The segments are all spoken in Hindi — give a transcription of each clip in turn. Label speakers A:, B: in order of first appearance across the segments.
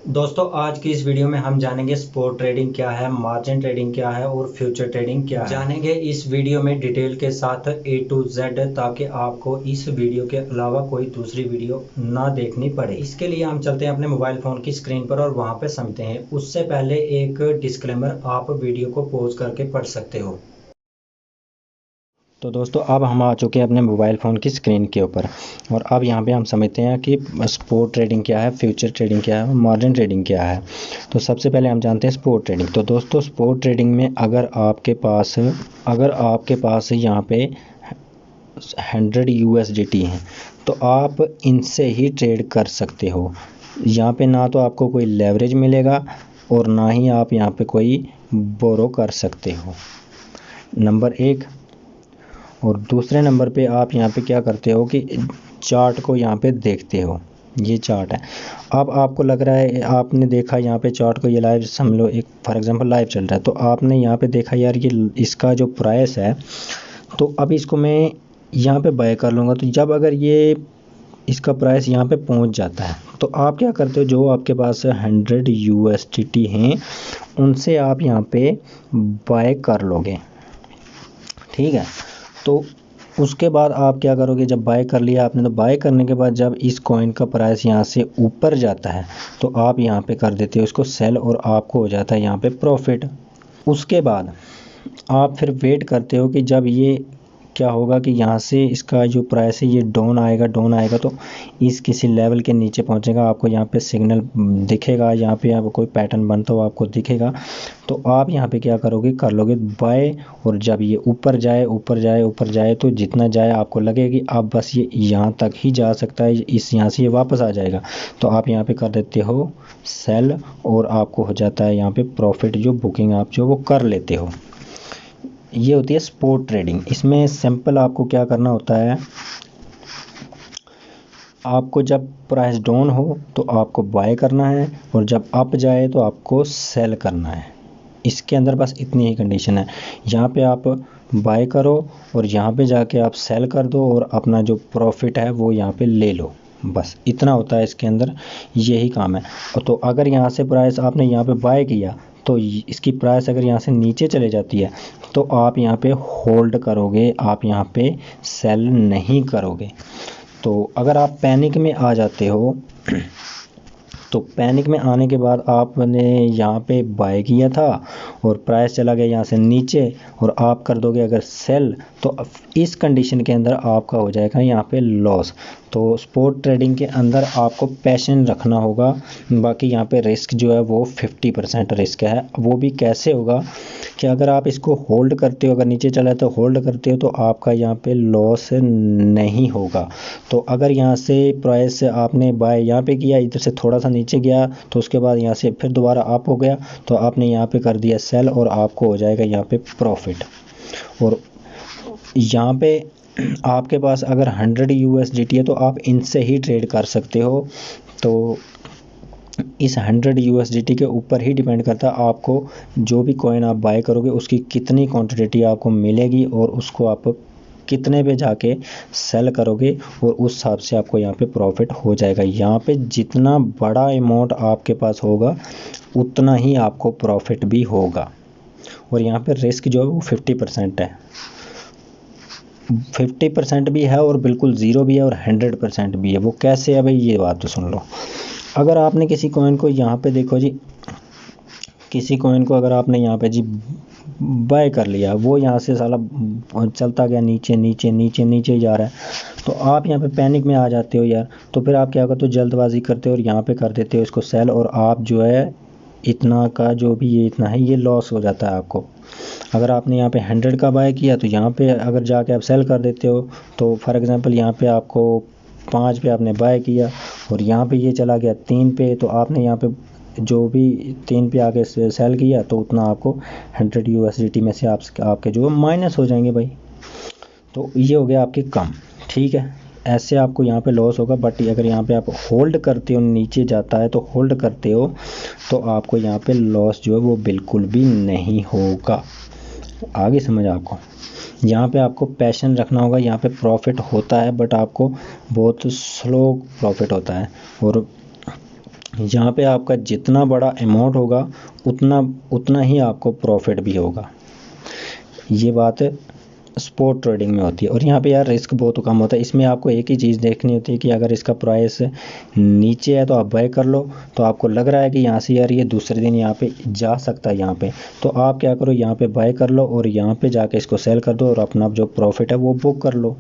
A: दोस्तों आज की इस वीडियो में हम जानेंगे स्पॉट ट्रेडिंग क्या है, मार्जिन ट्रेडिंग क्या है और फ्यूचर ट्रेडिंग क्या है। जानेंगे इस वीडियो में डिटेल के साथ A to Z, ताकि आपको इस वीडियो के अलावा कोई दूसरी वीडियो ना देखनी पड़े। इसके लिए हम चलते हैं अपने मोबाइल फ़ोन की स्क्रीन पर और वहां पे समझते हैं। उससे पहले एक डिस्क्लेमर, आप वीडियो को पॉज करके पढ़ सकते हो। तो दोस्तों अब हम आ चुके हैं अपने मोबाइल फ़ोन की स्क्रीन के ऊपर और अब यहाँ पे हम समझते हैं कि स्पॉट ट्रेडिंग क्या है, फ्यूचर ट्रेडिंग क्या है, मार्जिन ट्रेडिंग क्या है। तो सबसे पहले हम जानते हैं स्पॉट ट्रेडिंग। तो दोस्तों स्पॉट ट्रेडिंग में अगर आपके पास यहाँ पे 100 USDT हैं तो आप इनसे ही ट्रेड कर सकते हो। यहाँ पे ना तो आपको कोई लेवरेज मिलेगा और ना ही आप यहाँ पे कोई बोरो कर सकते हो, नंबर एक। और दूसरे नंबर पे आप यहाँ पे क्या करते हो कि चार्ट को यहाँ पे देखते हो। ये चार्ट है। अब आपको लग रहा है, आपने देखा यहाँ पे चार्ट को, ये लाइव समझ लो, एक फॉर एग्जांपल लाइव चल रहा है, तो आपने यहाँ पे देखा यार ये इसका जो प्राइस है, तो अब इसको मैं यहाँ पे बाय कर लूँगा। तो जब अगर ये इसका प्राइस यहाँ पे पहुँच जाता है तो आप क्या करते हो, जो आपके पास 100 USDT हैं उनसे आप यहाँ पे बाय कर लोगे, ठीक है। तो उसके बाद आप क्या करोगे, जब बाय कर लिया आपने, तो बाय करने के बाद जब इस कॉइन का प्राइस यहाँ से ऊपर जाता है तो आप यहाँ पे कर देते हो इसको सेल और आपको हो जाता है यहाँ पे प्रॉफिट। उसके बाद आप फिर वेट करते हो कि जब ये क्या होगा कि यहाँ से इसका जो प्राइस है ये डाउन आएगा तो इस किसी लेवल के नीचे पहुँचेगा, आपको यहाँ पे सिग्नल दिखेगा, यहाँ पे आपको कोई पैटर्न बनता हुआ आपको दिखेगा, तो आप यहाँ पे क्या करोगे, कर लोगे बाय। और जब ये ऊपर जाए तो जितना जाए आपको लगे कि अब बस ये यहाँ तक ही जा सकता है, इस यहाँ से ये वापस आ जाएगा, तो आप यहाँ पे कर देते हो सेल और आपको हो जाता है यहाँ पे प्रॉफिट, जो बुकिंग आप जो वो कर लेते हो। ये होती है स्पॉट ट्रेडिंग। इसमें सिंपल आपको क्या करना होता है, आपको जब प्राइस डाउन हो तो आपको बाय करना है और जब अप जाए तो आपको सेल करना है। इसके अंदर बस इतनी ही कंडीशन है। यहाँ पे आप बाय करो और यहाँ पे जाके आप सेल कर दो और अपना जो प्रॉफिट है वो यहाँ पे ले लो, बस इतना होता है इसके अंदर, यही काम है। तो अगर यहाँ से प्राइस आपने यहाँ पे बाय किया तो इसकी प्राइस अगर यहाँ से नीचे चले जाती है तो आप यहाँ पे होल्ड करोगे, आप यहाँ पे सेल नहीं करोगे। तो अगर आप पैनिक में आ जाते हो तो पैनिक में आने के बाद आपने यहाँ पे बाय किया था और प्राइस चला गया यहाँ से नीचे और आप कर दोगे अगर सेल, तो इस कंडीशन के अंदर आपका हो जाएगा यहाँ पे लॉस। तो स्पॉट ट्रेडिंग के अंदर आपको पैशन रखना होगा, बाकी यहाँ पे रिस्क जो है वो 50% रिस्क है। वो भी कैसे होगा कि अगर आप इसको होल्ड करते हो, अगर नीचे चला तो होल्ड करते हो तो आपका यहाँ पे लॉस नहीं होगा। तो अगर यहाँ से प्राइस आपने बाय यहाँ पे किया, इधर से थोड़ा सा नीचे गया तो उसके बाद यहाँ से फिर दोबारा अप हो गया तो आपने यहाँ पे कर दिया सेल और आपको हो जाएगा यहाँ पे प्रॉफिट। और यहाँ पे आपके पास अगर 100 USDT है तो आप इनसे ही ट्रेड कर सकते हो। तो इस 100 USDT के ऊपर ही डिपेंड करता है आपको जो भी कॉइन आप बाय करोगे उसकी कितनी क्वांटिटी आपको मिलेगी और उसको आप कितने पे जाके सेल करोगे और उस हिसाब से आपको यहाँ पे प्रॉफिट हो जाएगा। यहाँ पे जितना बड़ा अमाउंट आपके पास होगा उतना ही आपको प्रॉफिट भी होगा। और यहाँ पे रिस्क जो है वो 50% है, 50% भी है और बिल्कुल ज़ीरो भी है और 100% भी है। वो कैसे है भाई, ये बात तो सुन लो। अगर आपने किसी कॉइन को यहाँ पे देखो जी, किसी कॉइन को अगर आपने यहाँ पे जी बाय कर लिया, वो यहाँ से साला चलता गया नीचे नीचे नीचे नीचे जा रहा है, तो आप यहाँ पे पैनिक में आ जाते हो यार। तो फिर आप क्या करते हो, जल्दबाजी करते हो और यहाँ पे कर देते हो इसको सेल और आप जो है इतना का जो भी ये इतना है ये लॉस हो जाता है आपको। अगर आपने यहाँ पे 100 का बाय किया तो यहाँ पे अगर जाके आप सेल कर देते हो, तो फॉर एग्जांपल यहाँ पे आपको 5 पे आपने बाय किया और यहाँ पे ये चला गया 3 पे, तो आपने यहाँ पे जो भी 3 पे आके सेल किया तो उतना आपको 100 USDT में से आपके जो माइनस हो जाएंगे भाई। तो ये हो गया आपके कम, ठीक है। ऐसे आपको यहाँ पे लॉस होगा, बट अगर यहाँ पे आप होल्ड करते हो, नीचे जाता है तो होल्ड करते हो तो आपको यहाँ पे लॉस जो है वो बिल्कुल भी नहीं होगा। आगे समझ आपको, यहाँ पे आपको पैशन रखना होगा। यहाँ पे प्रॉफिट होता है बट आपको बहुत स्लो प्रॉफिट होता है। और यहाँ पे आपका जितना बड़ा अमाउंट होगा उतना उतना ही आपको प्रॉफिट भी होगा। ये बात स्पॉट ट्रेडिंग में होती है। और यहाँ पे यार रिस्क बहुत कम होता है। इसमें आपको एक ही चीज़ देखनी होती है कि अगर इसका प्राइस नीचे है तो आप बाय कर लो, तो आपको लग रहा है कि यहाँ से यार ये दूसरे दिन यहाँ पे जा सकता है यहाँ पे, तो आप क्या करो, यहाँ पे बाय कर लो और यहाँ पे जाके इसको सेल कर दो और अपना जो प्रॉफिट है वो बुक कर लो।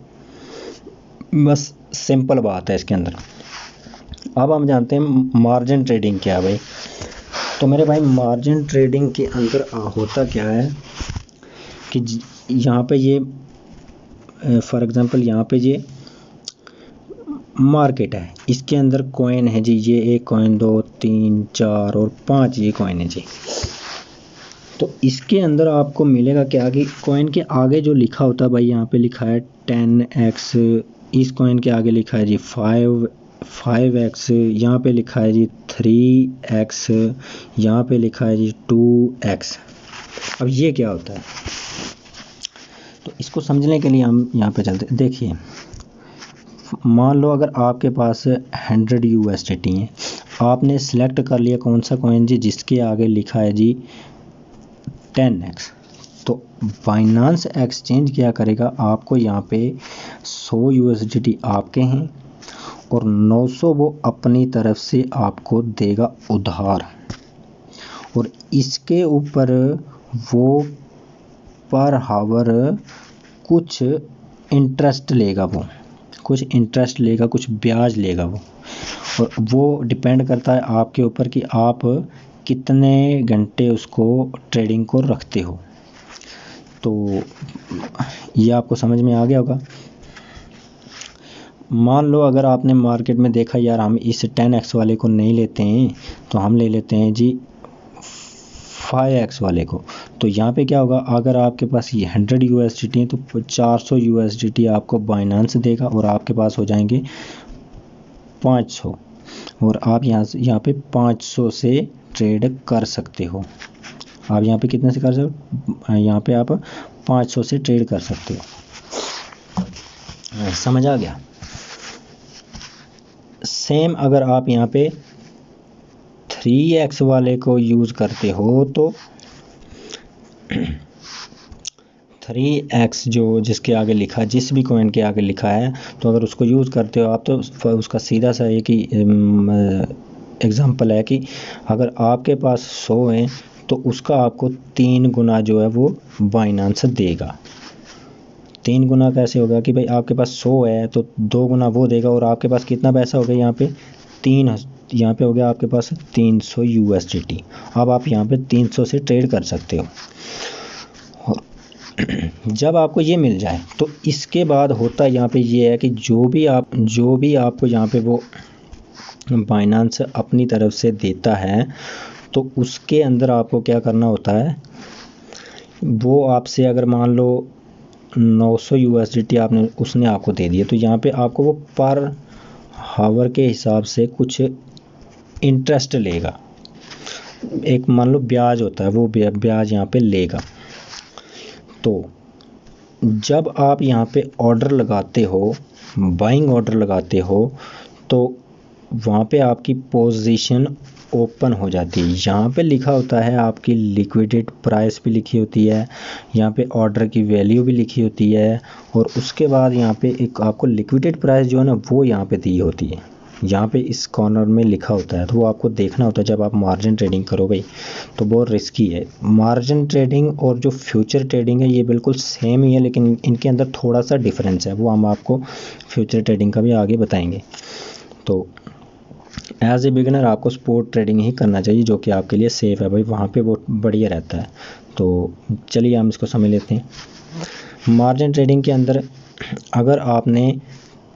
A: बस सिंपल बात है इसके अंदर। अब हम जानते हैं मार्जिन ट्रेडिंग क्या है भाई। तो मेरे भाई मार्जिन ट्रेडिंग के अंदर होता क्या है कि यहाँ पे ये फॉर एग्जांपल यहाँ पे ये मार्केट है, इसके अंदर कॉइन है जी, ये एक कॉइन, 2 3 4 और 5 ये कॉइन है जी। तो इसके अंदर आपको मिलेगा क्या कि कॉइन के आगे जो लिखा होता है भाई, यहाँ पे लिखा है 10x, इस कॉइन के आगे लिखा है जी 5x, यहाँ पे लिखा है जी 3x, यहाँ पे लिखा है जी 2x। अब ये क्या होता है, तो इसको समझने के लिए हम यहाँ पे चलते। देखिए मान लो अगर आपके पास 100 USDT हैं, आपने सिलेक्ट कर लिया कौन सा कॉइन जी, जिसके आगे लिखा है जी 10x। तो बाइनांस एक्सचेंज क्या करेगा, आपको यहाँ पे 100 USDT आपके हैं और 900 वो अपनी तरफ से आपको देगा उधार, और इसके ऊपर वो पर हावर कुछ इंटरेस्ट लेगा, वो कुछ इंटरेस्ट लेगा, कुछ ब्याज लेगा वो। और वो डिपेंड करता है आपके ऊपर कि आप कितने घंटे उसको ट्रेडिंग को रखते हो। तो ये आपको समझ में आ गया होगा। मान लो अगर आपने मार्केट में देखा यार हम इस 10x वाले को नहीं लेते हैं, तो हम ले लेते हैं जी 5x वाले को। तो यहाँ पे क्या होगा, अगर आपके पास ये 100 USDT है तो 400 USDT आपको बाइनांस देगा और आपके पास हो जाएंगे 500, और आप यहाँ पे 500 से ट्रेड कर सकते हो। आप यहाँ पे कितने से कर सकते हो, यहाँ पे आप 500 से ट्रेड कर सकते हो। समझ आ गया। सेम अगर आप यहाँ पे 3x वाले को यूज़ करते हो तो 3x जो जिसके आगे लिखा, जिस भी कॉइन के आगे लिखा है, तो अगर उसको यूज़ करते हो आप, तो उसका सीधा सा एक ही एग्जांपल है कि अगर आपके पास 100 है तो उसका आपको 3 गुना जो है वो बाइनांस देगा। 3 गुना कैसे होगा कि भाई आपके पास 100 है तो 2 गुना वो देगा, और आपके पास कितना पैसा हो गया यहाँ पे 3, यहाँ पे हो गया आपके पास 300 USDT। अब आप यहाँ पे 300 से ट्रेड कर सकते हो। जब आपको ये मिल जाए तो इसके बाद होता यहाँ पे ये है कि जो भी आपको यहाँ पे वो बाइनांस अपनी तरफ से देता है, तो उसके अंदर आपको क्या करना होता है, वो आपसे अगर मान लो 900 USDT उसने आपको दे दिया, तो यहाँ पे आपको वो पर हावर के हिसाब से कुछ इंटरेस्ट लेगा, एक मान लो ब्याज होता है, वो ब्याज यहाँ पे लेगा। तो जब आप यहाँ पे ऑर्डर लगाते हो, बाइंग ऑर्डर लगाते हो, तो वहाँ पे आपकी पोजीशन ओपन हो जाती है। यहाँ पे लिखा होता है आपकी लिक्विडेट प्राइस भी लिखी होती है, यहाँ पे ऑर्डर की वैल्यू भी लिखी होती है, और उसके बाद यहाँ पे एक आपको लिक्विडेट प्राइस जो है ना वो यहाँ पे दी होती है, यहाँ पे इस कॉर्नर में लिखा होता है। तो वो आपको देखना होता है जब आप मार्जिन ट्रेडिंग करो भाई, तो बहुत रिस्की है। मार्जिन ट्रेडिंग और जो फ्यूचर ट्रेडिंग है ये बिल्कुल सेम ही है, लेकिन इनके अंदर थोड़ा सा डिफरेंस है, वो हम आपको फ्यूचर ट्रेडिंग का भी आगे बताएंगे। तो एज ए बिगिनर आपको स्पॉट ट्रेडिंग ही करना चाहिए, जो कि आपके लिए सेफ़ है भाई, वहाँ पे वो बढ़िया रहता है। तो चलिए हम इसको समझ लेते हैं। मार्जिन ट्रेडिंग के अंदर अगर आपने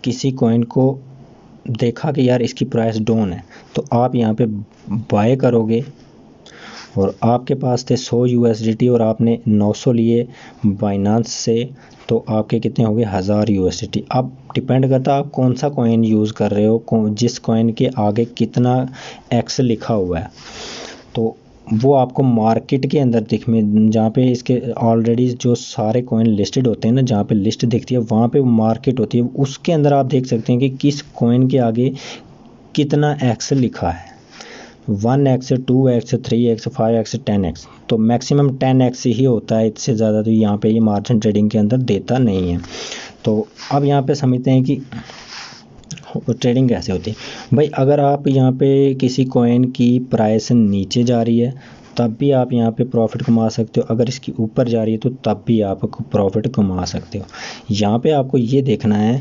A: किसी कॉइन को देखा कि यार इसकी प्राइस डाउन है, तो आप यहाँ पे बाय करोगे, और आपके पास थे 100 USDT और आपने 900 लिए बाइनांस से, तो आपके कितने हो गए 1000 USDT। अब डिपेंड करता है आप कौन सा कॉइन यूज़ कर रहे हो, जिस कॉइन के आगे कितना एक्स लिखा हुआ है, तो वो आपको मार्केट के अंदर में जहाँ पे इसके ऑलरेडी जो सारे कॉइन लिस्टेड होते हैं ना, जहाँ पे लिस्ट दिखती है वहाँ पे मार्केट होती है, उसके अंदर आप देख सकते हैं कि किस कॉइन के आगे कितना एक्स लिखा है। 1x 2x 3x 5x 10x, तो मैक्सिमम 10x ही होता है, इससे ज़्यादा तो यहाँ पे ये मार्जिन ट्रेडिंग के अंदर देता नहीं है। तो अब यहाँ पे समझते हैं कि ट्रेडिंग कैसे होती है। भाई अगर आप यहाँ पे किसी कॉइन की प्राइस नीचे जा रही है तब भी आप यहाँ पे प्रॉफिट कमा सकते हो, अगर इसकी ऊपर जा रही है तो तब भी आप प्रॉफिट कमा सकते हो। यहाँ पे आपको ये देखना है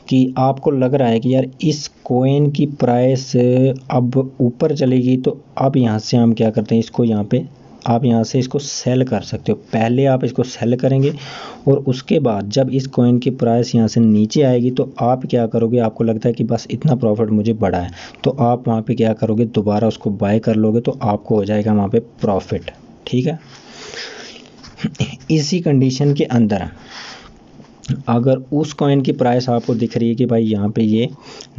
A: कि आपको लग रहा है कि यार इस कॉइन की प्राइस अब ऊपर चलेगी, तो अब यहाँ से हम क्या करते हैं, इसको यहाँ पे आप यहाँ से इसको सेल कर सकते हो। पहले आप इसको सेल करेंगे और उसके बाद जब इस कॉइन की प्राइस यहाँ से नीचे आएगी तो आप क्या करोगे, आपको लगता है कि बस इतना प्रॉफिट मुझे बढ़ा है, तो आप वहाँ पे क्या करोगे, दोबारा उसको बाय कर लोगे, तो आपको हो जाएगा वहाँ पे प्रॉफिट। ठीक है। इसी कंडीशन के अंदर अगर उस कॉइन की प्राइस आपको दिख रही है कि भाई यहाँ पे ये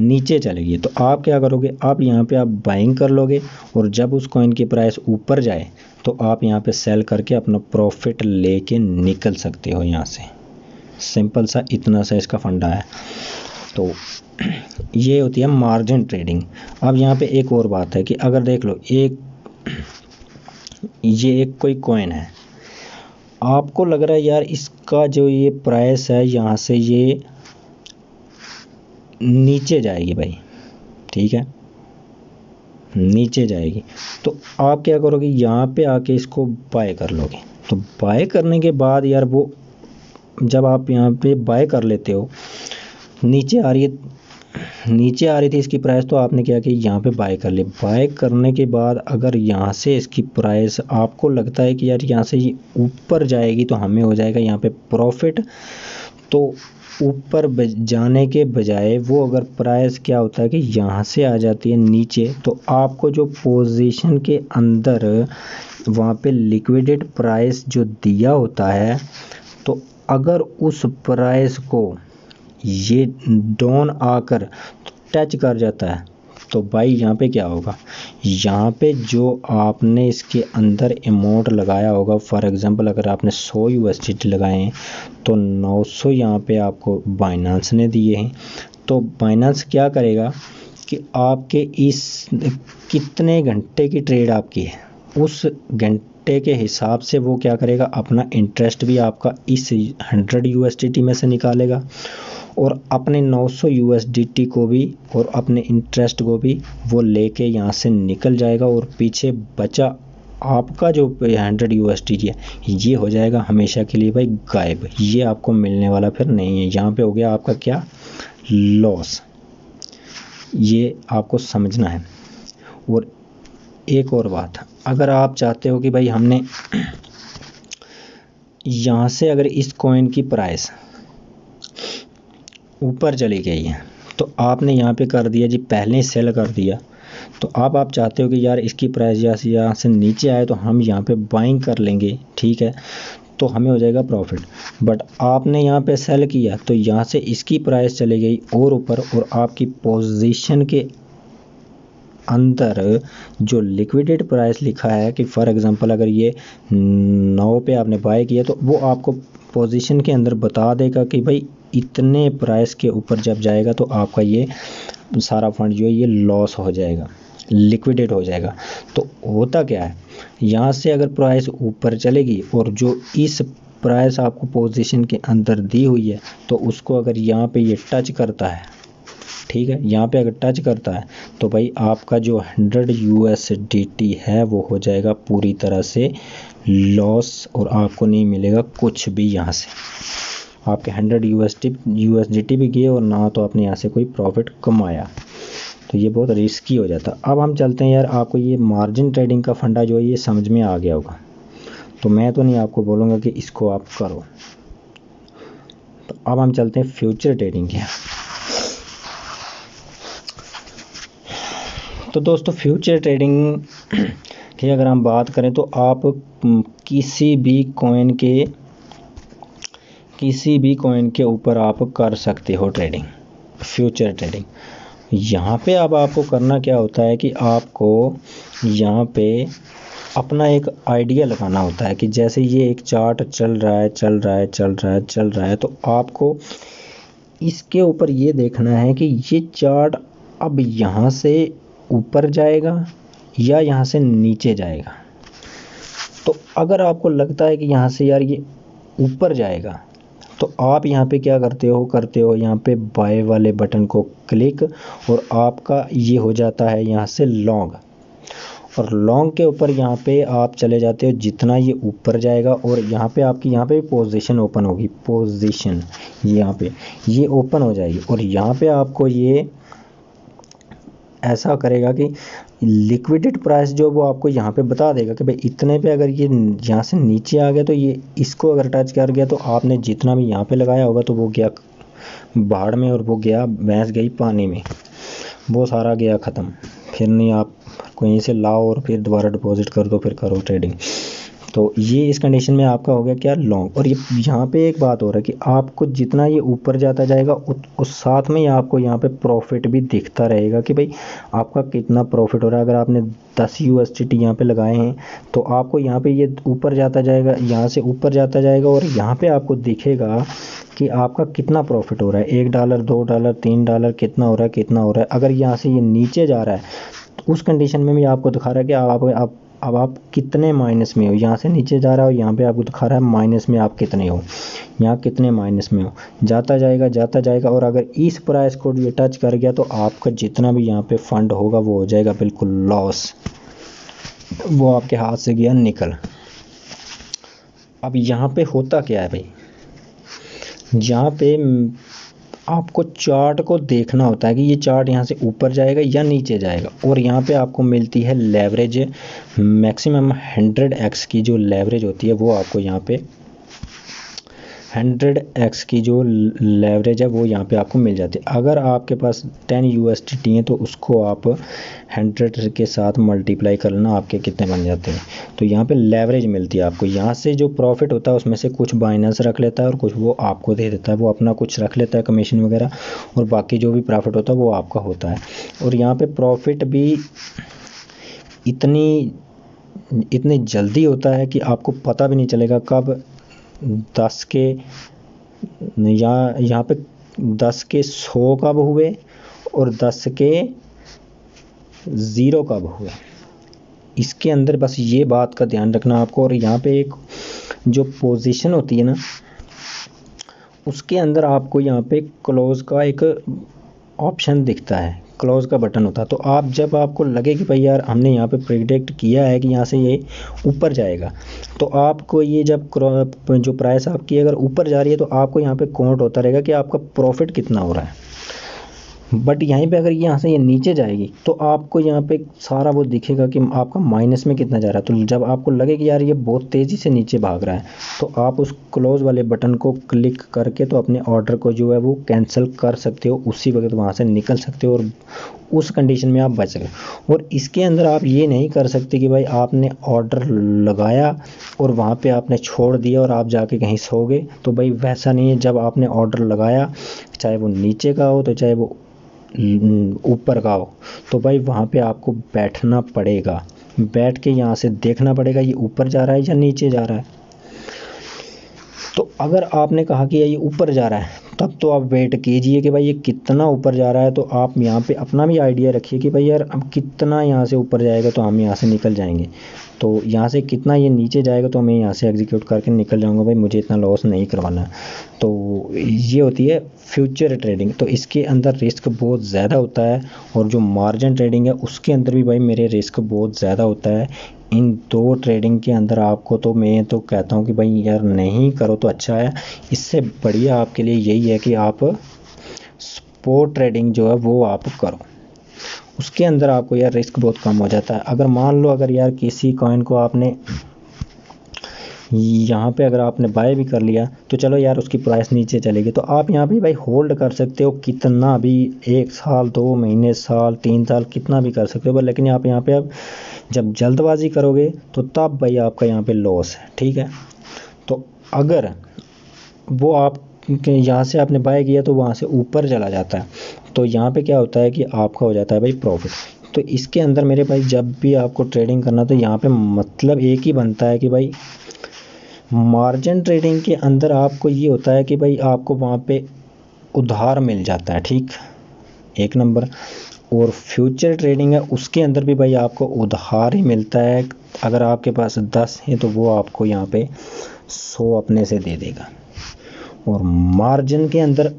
A: नीचे चलेगी, तो आप क्या करोगे, आप यहाँ पे आप बाइंग कर लोगे और जब उस कॉइन की प्राइस ऊपर जाए तो आप यहाँ पे सेल करके अपना प्रॉफिट लेके निकल सकते हो यहाँ से। सिंपल सा इतना सा इसका फंडा है। तो ये होती है मार्जिन ट्रेडिंग। अब यहाँ पे एक और बात है कि अगर देख लो ये एक कोई कॉइन है, आपको लग रहा है यार इसका जो ये प्राइस है यहाँ से ये नीचे जाएगी भाई, ठीक है, नीचे जाएगी, तो आप क्या करोगे, यहाँ पे आके इसको बाय कर लोगे। तो बाय करने के बाद यार वो जब आप यहाँ पे बाय कर लेते हो, नीचे आ रही थी इसकी प्राइस, तो आपने क्या किया, यहाँ पे बाय कर ली। बाय करने के बाद अगर यहाँ से इसकी प्राइस आपको लगता है कि यार यहाँ से ये ऊपर जाएगी तो हमें हो जाएगा यहाँ पे प्रॉफिट, तो ऊपर जाने के बजाय वो अगर प्राइस क्या होता है कि यहाँ से आ जाती है नीचे, तो आपको जो पोजीशन के अंदर वहाँ पे लिक्विडेट प्राइस जो दिया होता है, तो अगर उस प्राइस को ये डाउन आकर टच कर जाता है तो भाई यहाँ पे क्या होगा, यहाँ पे जो आपने इसके अंदर अमाउंट लगाया होगा, फॉर एग्जांपल अगर आपने 100 USDT लगाए हैं तो 900 यहाँ पे आपको बाइनेंस ने दिए हैं। तो बाइनेंस क्या करेगा कि आपके इस कितने घंटे की ट्रेड आपकी है, उस घंटे के हिसाब से वो क्या करेगा, अपना इंटरेस्ट भी आपका इस 100 USDT में से निकालेगा और अपने 900 USDT को भी और अपने इंटरेस्ट को भी वो लेके यहाँ से निकल जाएगा, और पीछे बचा आपका जो 100 USDT है ये हो जाएगा हमेशा के लिए भाई गायब, ये आपको मिलने वाला फिर नहीं है। यहाँ पे हो गया आपका क्या, लॉस। ये आपको समझना है। और एक और बात, अगर आप चाहते हो कि भाई हमने यहाँ से अगर इस कॉइन की प्राइस ऊपर चली गई है तो आपने यहाँ पे कर दिया जी, पहले ही सेल कर दिया, तो अब आप चाहते हो कि यार इसकी प्राइस यहाँ से नीचे आए तो हम यहाँ पे बाइंग कर लेंगे, ठीक है, तो हमें हो जाएगा प्रॉफिट। बट आपने यहाँ पे सेल किया तो यहाँ से इसकी प्राइस चली गई और ऊपर, और आपकी पोजीशन के अंदर जो लिक्विडेट प्राइस लिखा है कि फॉर एग्जांपल अगर ये 9 पे आपने बाय किया तो वो आपको पोजीशन के अंदर बता देगा कि भाई इतने प्राइस के ऊपर जब जाएगा तो आपका ये सारा फंड जो है ये लॉस हो जाएगा, लिक्विडेट हो जाएगा। तो होता क्या है, यहाँ से अगर प्राइस ऊपर चलेगी और जो इस प्राइस आपको पोजीशन के अंदर दी हुई है तो उसको अगर यहाँ पे ये टच करता है, ठीक है, यहाँ पे अगर टच करता है तो भाई आपका जो 100 USDT है वो हो जाएगा पूरी तरह से लॉस, और आपको नहीं मिलेगा कुछ भी। यहाँ से आपके 100 USDT भी गए और ना तो आपने यहाँ से कोई प्रॉफिट कमाया, तो ये बहुत रिस्की हो जाता। अब हम चलते हैं यार, आपको ये मार्जिन ट्रेडिंग का फंडा जो है ये समझ में आ गया होगा, तो मैं तो नहीं आपको बोलूँगा कि इसको आप करो। तो अब हम चलते हैं फ्यूचर ट्रेडिंग के। तो दोस्तों फ्यूचर ट्रेडिंग की अगर हम बात करें तो आप किसी भी कॉइन के ऊपर आप कर सकते हो ट्रेडिंग, फ्यूचर ट्रेडिंग। यहाँ पे अब आपको करना क्या होता है कि आपको यहाँ पे अपना एक आइडिया लगाना होता है कि जैसे ये एक चार्ट चल रहा है तो आपको इसके ऊपर ये देखना है कि ये चार्ट अब यहाँ से ऊपर जाएगा या यहाँ से नीचे जाएगा। तो अगर आपको लगता है कि यहाँ से यार ये ऊपर जाएगा तो आप यहाँ पे क्या करते हो यहाँ पे बाय वाले बटन को क्लिक और आपका ये हो जाता है यहाँ से लॉन्ग, और लॉन्ग के ऊपर यहाँ पे आप चले जाते हो जितना ये ऊपर जाएगा, और यहाँ पे आपकी यहाँ पे पोजीशन ओपन होगी, पोजीशन यहाँ पे ये ओपन हो जाएगी, और यहाँ पे आपको ये ऐसा करेगा कि लिक्विडेट प्राइस जो वो आपको यहाँ पे बता देगा कि भाई इतने पे अगर ये यहाँ से नीचे आ गया तो ये इसको अगर टच कर गया तो आपने जितना भी यहाँ पे लगाया होगा तो वो गया बाढ़ में, और वो गया भैंस गई पानी में, वो सारा गया ख़त्म। फिर नहीं आप कहीं से लाओ और फिर दोबारा डिपॉजिट कर दो, फिर करो ट्रेडिंग। तो ये इस कंडीशन में आपका हो गया क्या, लॉन्ग। और ये यहाँ पे एक बात हो रहा है कि आपको जितना ये ऊपर जाता जाएगा उस साथ में ही आपको यहाँ पे प्रॉफिट भी दिखता रहेगा कि भाई आपका कितना प्रॉफिट हो रहा है। अगर आपने 10 USDT यहाँ पे लगाए हैं तो आपको यहाँ पे ये ऊपर जाता जाएगा, यहाँ से ऊपर जाता जाएगा, और यहाँ पे आपको दिखेगा कि आपका कितना प्रॉफिट हो रहा है, $1, $2, $3 कितना हो रहा है। अगर यहाँ से ये नीचे जा रहा है तो उस कंडीशन में भी आपको दिखा रहा है कि अब आप कितने माइनस में हो। यहाँ से नीचे जा रहा हो, यहाँ पे आपको दिखा रहा है माइनस में आप कितने हो, यहाँ कितने माइनस में हो, जाता जाएगा। और अगर इस प्राइस को ये टच कर गया तो आपका जितना भी यहाँ पे फंड होगा वो हो जाएगा बिल्कुल लॉस, वो आपके हाथ से गया निकल। अब यहाँ पे होता क्या है भाई, यहाँ पे आपको चार्ट को देखना होता है कि ये चार्ट यहाँ से ऊपर जाएगा या नीचे जाएगा, और यहाँ पे आपको मिलती है लेवरेज मैक्सिमम 100x की जो लेवरेज होती है वो आपको यहाँ पे 100x की जो लेवरेज है वो यहाँ पे आपको मिल जाती है। अगर आपके पास 10 USDT है तो उसको आप 100 के साथ मल्टीप्लाई कर लेना, आपके कितने बन जाते हैं। तो यहाँ पे लेवरेज मिलती है आपको। यहाँ से जो प्रॉफिट होता है उसमें से कुछ बाइनेंस रख लेता है और कुछ वो आपको दे देता है, वो अपना कुछ रख लेता है कमीशन वगैरह, और बाकी जो भी प्रॉफिट होता है वो आपका होता है। और यहाँ पे प्रॉफिट भी इतनी जल्दी होता है कि आपको पता भी नहीं चलेगा कब 10 के यहाँ पे 10 के 100 कब हुए और 10 के 0 कब हुए, इसके अंदर बस ये बात का ध्यान रखना आपको। और यहाँ पे एक जो पोजीशन होती है ना उसके अंदर आपको यहाँ पे क्लोज का एक ऑप्शन दिखता है, क्लोज का बटन होता है। तो आप जब आपको लगे कि भाई यार हमने यहाँ पे प्रेडिक्ट किया है कि यहाँ से ये ऊपर जाएगा, तो आपको ये जब जो प्राइस आपकी अगर ऊपर जा रही है तो आपको यहाँ पे काउंट होता रहेगा कि आपका प्रॉफिट कितना हो रहा है। बट यहीं पे अगर यहाँ से ये नीचे जाएगी तो आपको यहाँ पे सारा वो दिखेगा कि आपका माइनस में कितना जा रहा है। तो जब आपको लगे कि यार ये बहुत तेज़ी से नीचे भाग रहा है तो आप उस क्लोज वाले बटन को क्लिक करके तो अपने ऑर्डर को जो है वो कैंसिल कर सकते हो, उसी वक्त वहाँ से निकल सकते हो और उस कंडीशन में आप बच सकते। और इसके अंदर आप ये नहीं कर सकते कि भाई आपने ऑर्डर लगाया और वहाँ पे आपने छोड़ दिया और आप जाके कहीं सो गए, तो भाई वैसा नहीं है। जब आपने ऑर्डर लगाया चाहे वो नीचे का हो तो चाहे वो ऊपर का हो, तो भाई वहाँ पे आपको बैठना पड़ेगा, बैठ के यहाँ से देखना पड़ेगा ये ऊपर जा रहा है या नीचे जा रहा है। तो अगर आपने कहा कि ये ऊपर जा रहा है तब तो आप वेट कीजिए कि भाई ये कितना ऊपर जा रहा है। तो आप यहाँ पे अपना भी आइडिया रखिए कि भाई यार अब कितना यहाँ से ऊपर जाएगा तो हम यहाँ से निकल जाएंगे, तो यहाँ से कितना ये नीचे जाएगा तो मैं यहाँ से एग्जीक्यूट करके निकल जाऊँगा, भाई मुझे इतना लॉस नहीं करवाना। तो ये होती है फ्यूचर ट्रेडिंग। तो इसके अंदर रिस्क बहुत ज़्यादा होता है, और जो मार्जिन ट्रेडिंग है उसके अंदर भी भाई मेरे रिस्क बहुत ज़्यादा होता है। इन दो ट्रेडिंग के अंदर आपको तो मैं तो कहता हूँ कि भाई यार नहीं करो तो अच्छा है। इससे बढ़िया आपके लिए यही है कि आप स्पॉट ट्रेडिंग जो है वो आप करो, उसके अंदर आपको यार रिस्क बहुत कम हो जाता है। अगर मान लो अगर यार किसी कॉइन को आपने यहाँ पे अगर आपने बाय भी कर लिया तो चलो यार उसकी प्राइस नीचे चलेगी तो आप यहाँ भी भाई होल्ड कर सकते हो, कितना भी 1 साल 2 महीने साल 3 साल कितना भी कर सकते हो। लेकिन आप यहाँ पे अब जब जल्दबाजी करोगे तो तब भाई आपका यहाँ पे लॉस है, ठीक है। तो अगर वो आप यहाँ से आपने बाय किया तो वहाँ से ऊपर चला जाता है तो यहाँ पे क्या होता है कि आपका हो जाता है भाई प्रॉफिट। तो इसके अंदर मेरे भाई जब भी आपको ट्रेडिंग करना तो यहाँ पे मतलब एक ही बनता है कि भाई मार्जिन ट्रेडिंग के अंदर आपको ये होता है कि भाई आपको वहाँ पे उधार मिल जाता है, ठीक, 1 नंबर। और फ्यूचर ट्रेडिंग है उसके अंदर भी भाई आपको उधार ही मिलता है। अगर आपके पास 10 है तो वो आपको यहाँ पे 100 अपने से दे देगा। और मार्जिन के अंदर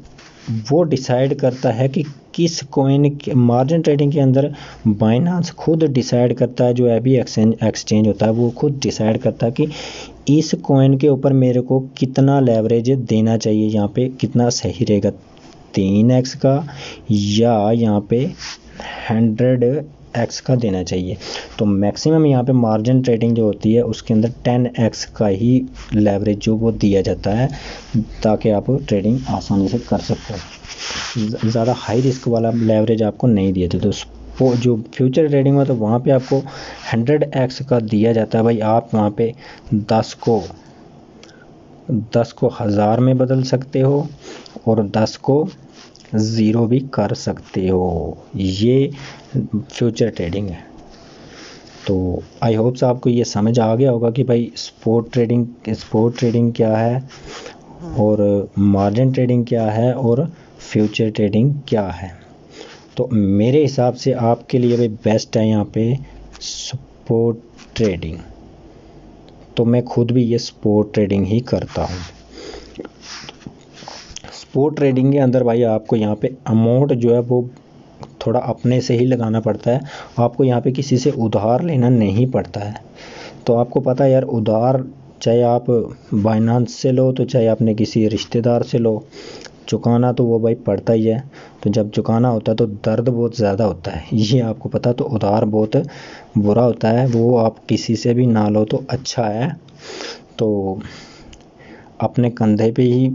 A: वो डिसाइड करता है कि किस कॉइन के, मार्जिन ट्रेडिंग के अंदर बाइनांस खुद डिसाइड करता है, जो अभी एक्सचेंज होता है वो खुद डिसाइड करता है कि इस कॉइन के ऊपर मेरे को कितना लेवरेज देना चाहिए, यहाँ पे कितना सही रहेगा, 3x का या यहाँ पे 100x का देना चाहिए। तो मैक्सिमम यहाँ पे मार्जिन ट्रेडिंग जो होती है उसके अंदर 10x का ही लेवरेज जो वो दिया जाता है, ताकि आप ट्रेडिंग आसानी से कर सकते हो। ज़्यादा हाई रिस्क वाला लेवरेज आपको नहीं दिया जाता। तो जो फ्यूचर ट्रेडिंग में तो वहाँ पे आपको 100x का दिया जाता है भाई। आप वहाँ पे 10 को 1000 में बदल सकते हो और 10 को 0 भी कर सकते हो। ये फ्यूचर ट्रेडिंग है। तो आई होप्स आपको ये समझ आ गया होगा कि भाई स्पॉट ट्रेडिंग क्या है और मार्जिन ट्रेडिंग क्या है और फ्यूचर ट्रेडिंग क्या है। तो मेरे हिसाब से आपके लिए भाई बेस्ट है यहाँ पे स्पॉट ट्रेडिंग। तो मैं खुद भी ये स्पॉट ट्रेडिंग ही करता हूँ। स्पॉट ट्रेडिंग के अंदर भाई आपको यहाँ पे अमाउंट जो है वो थोड़ा अपने से ही लगाना पड़ता है। आपको यहाँ पे किसी से उधार लेना नहीं पड़ता है। तो आपको पता है यार, उधार चाहे आप बाइनांस से लो तो चाहे आपने किसी रिश्तेदार से लो, चुकाना तो वो भाई पड़ता ही है। तो जब चुकाना होता है तो दर्द बहुत ज़्यादा होता है, ये आपको पता। तो उधार बहुत बुरा होता है, वो आप किसी से भी ना लो तो अच्छा है। तो अपने कंधे पे ही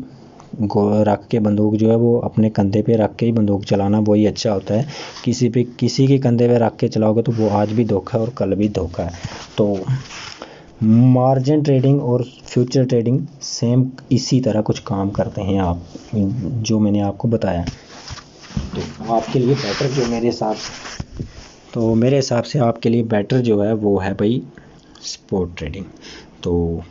A: रख के बंदूक जो है वो अपने कंधे पे रख के ही बंदूक चलाना वही अच्छा होता है। किसी के कंधे पे रख के चलाओगे तो वो आज भी धोखा है और कल भी धोखा है। तो मार्जिन ट्रेडिंग और फ्यूचर ट्रेडिंग सेम इसी तरह कुछ काम करते हैं, आप जो मैंने आपको बताया। तो आपके लिए बेटर जो मेरे हिसाब से आपके लिए बेटर जो है वो है भाई स्पॉट ट्रेडिंग। तो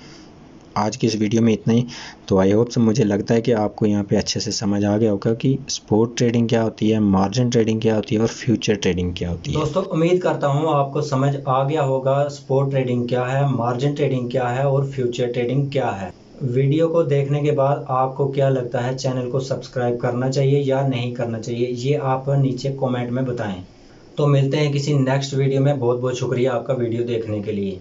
A: आज की इस वीडियो में इतना ही। तो आई होप मुझे लगता है कि आपको यहाँ पे अच्छे से समझ आ गया होगा कि स्पॉट ट्रेडिंग क्या होती है, मार्जिन ट्रेडिंग क्या होती है और फ्यूचर ट्रेडिंग क्या होती है। दोस्तों उम्मीद करता हूँ आपको समझ आ गया होगा स्पॉट ट्रेडिंग क्या है, मार्जिन ट्रेडिंग क्या है और फ्यूचर ट्रेडिंग क्या है। वीडियो को देखने के बाद आपको क्या लगता है, चैनल को सब्सक्राइब करना चाहिए या नहीं करना चाहिए, ये आप नीचे कॉमेंट में बताएं। तो मिलते हैं किसी नेक्स्ट वीडियो में। बहुत बहुत शुक्रिया आपका वीडियो देखने के लिए।